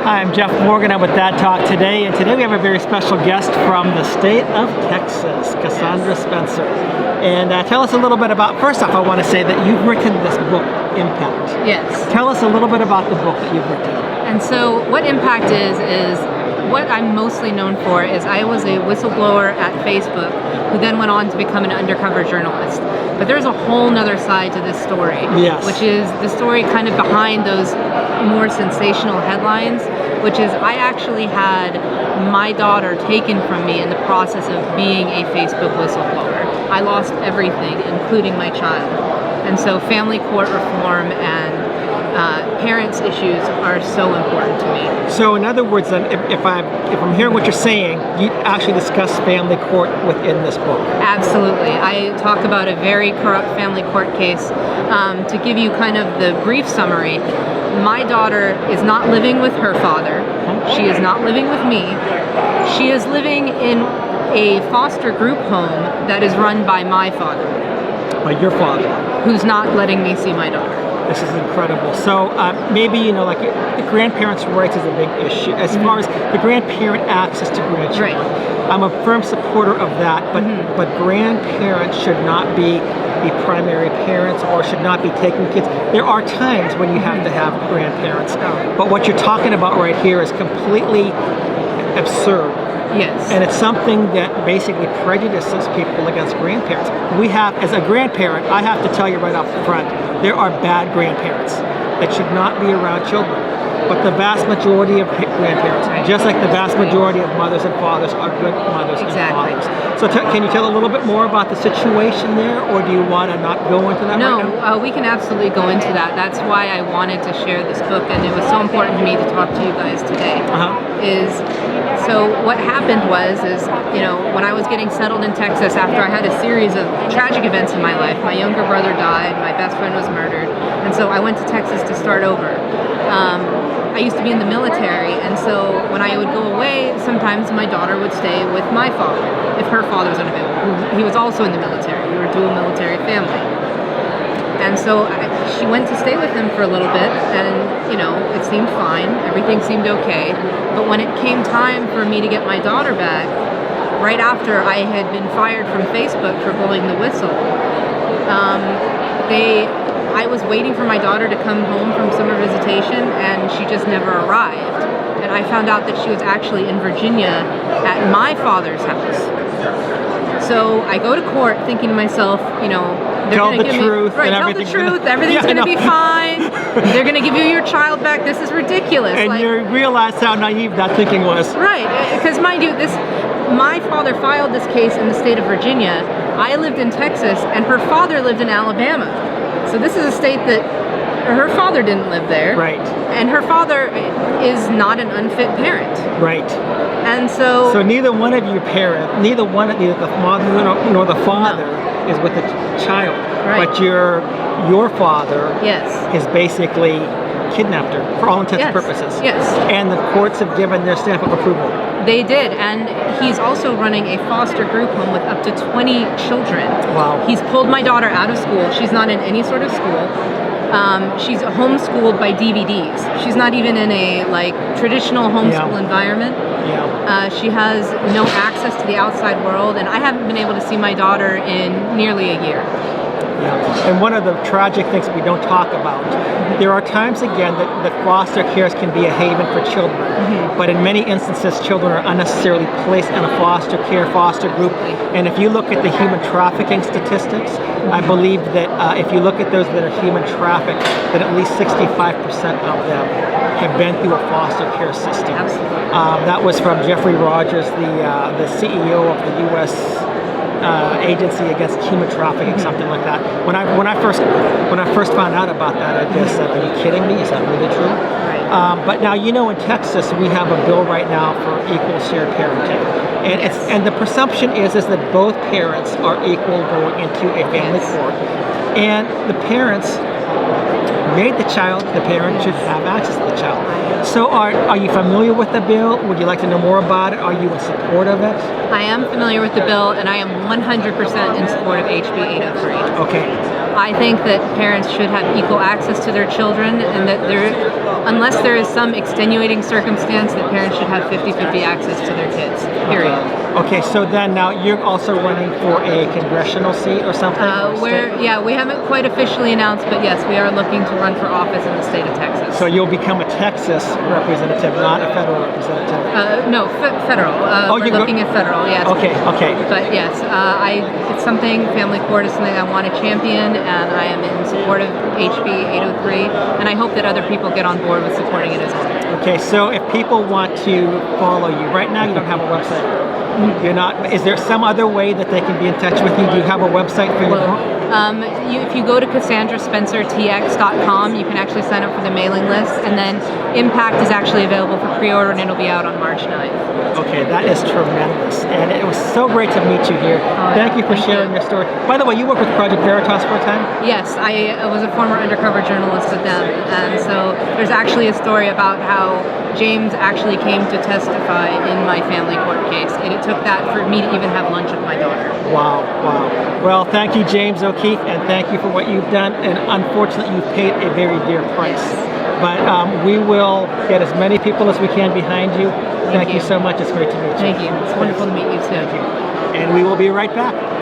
Hi, I'm Jeff Morgan. I'm with Dad Talk today, and today we have a very special guest from the state of Texas, Cassandra Spencer. And tell us a little bit about, first off, I want to say that you've written this book, Impact. Yes. Tell us a little bit about the book that you've written. And so what Impact is what I'm mostly known for is I was a whistleblower at Facebook who then went on to become an undercover journalist. But there's a whole nother side to this story, which is the story kind of behind those more sensational headlines, which is I actually had my daughter taken from me in the process of being a Facebook whistleblower. I lost everything, including my child. And so family court reform and parents' issues are so important to me. So in other words, then, if I'm hearing what you're saying, you actually discuss family court within this book. Absolutely. I talk about a very corrupt family court case. To give you kind of the brief summary, my daughter is not living with her father. She is not living with me. She is living in a foster group home that is run by my father. By your father? Who's not letting me see my daughter. This is incredible. So maybe, like the grandparents' rights is a big issue as far as the grandparent access to grandchildren. Right. I'm a firm supporter of that, but grandparents should not be the primary parents or should not be taking kids. There are times when you have to have grandparents, but what you're talking about right here is completely absurd. Yes. And it's something that basically prejudices people against grandparents. We have, as a grandparent, I have to tell you right off the front, there are bad grandparents that should not be around children. But the vast majority of grandparents, just like the vast majority of mothers and fathers, are good mothers and fathers. So can you tell a little bit more about the situation there, or do you want to not go into that right now? No, we can absolutely go into that. That's why I wanted to share this book, and it was so important to me to talk to you guys today. So what happened was, when I was getting settled in Texas after I had a series of tragic events in my life, my younger brother died, my best friend was murdered, and so I went to Texas to start over. I used to be in the military, and so when I would go away, sometimes my daughter would stay with my father, if her father was unavailable. He was also in the military. We were a dual military family. And so she went to stay with him for a little bit, and, it seemed fine. Everything seemed okay. But when it came time for me to get my daughter back, right after I had been fired from Facebook for blowing the whistle, I was waiting for my daughter to come home from summer visitation, and she just never arrived. And I found out that she was actually in Virginia at my father's house. So I go to court thinking to myself, they're tell going to the give truth. me, tell the truth. Everything's going to be fine. They're going to give you your child back. This is ridiculous. And you realize how naive that thinking was. Right, because mind you, my father filed this case in the state of Virginia. I lived in Texas, and her father lived in Alabama. So this is a state that her father didn't live there. Right. And her father is not an unfit parent. Right. And so neither one of your parents, neither the mother nor the father is with the child. Right. But your father is basically kidnapped her for all intents and purposes. Yes. And the courts have given their stamp of approval. They did, and he's also running a foster group home with up to 20 children. Wow. He's pulled my daughter out of school. She's not in any sort of school. She's homeschooled by DVDs. She's not even in a traditional homeschool environment. Yeah. She has no access to the outside world, and I haven't been able to see my daughter in nearly a year. Yeah. And one of the tragic things we don't talk about, there are times again that foster cares can be a haven for children, but in many instances children are unnecessarily placed in a foster group. And if you look at the human trafficking statistics, I believe that if you look at those that are human trafficked, that at least 65% of them have been through a foster care system. Absolutely. That was from Jeffrey Rogers, the CEO of the U.S. Agency Against Human Trafficking, something like that. When I first found out about that, I just said, "Are you kidding me? Is that really true?" Right. But now, in Texas, we have a bill right now for equal shared parenting, and the presumption is that both parents are equal going into a family court, and the parents made the child, the parent should have access to the child. So are you familiar with the bill? Would you like to know more about it? Are you in support of it? I am familiar with the bill, and I am 100% in support of HB 803. Okay. I think that parents should have equal access to their children, and that unless there is some extenuating circumstance, that parents should have 50-50 access to their kids, period. Okay, so then now you're also running for a congressional seat or something? We haven't quite officially announced, but yes, we are looking to run for office in the state of Texas. So you'll become a Texas representative, not a federal representative? No, federal. We're looking at federal, yes. Okay. But yes, it's something, family court is something I want to champion, and I am in support of HB 803, and I hope that other people get on board with supporting it as well. Okay, so if people want to follow you, right now you don't have a website. You're not. Is there some other way that they can be in touch with you? Do you have a website for your book? If you go to CassandraSpencerTX.com, you can actually sign up for the mailing list, and then Impact is actually available for pre-order, and it'll be out on March 9th. Okay, that is tremendous, and it was so great to meet you here. Thank you for sharing your story. By the way, you worked with Project Veritas for a time? Yes, I was a former undercover journalist with them, and so there's actually a story about how James actually came to testify in my family court case, and it took that for me to even have lunch with my daughter. Wow. Well, thank you, James O'Keefe, and thank you for what you've done, and unfortunately you've paid a very dear price. But we will get as many people as we can behind you. Thank you so much. It's great to meet you. Thank you. It's wonderful to meet you too. Thank you. And we will be right back.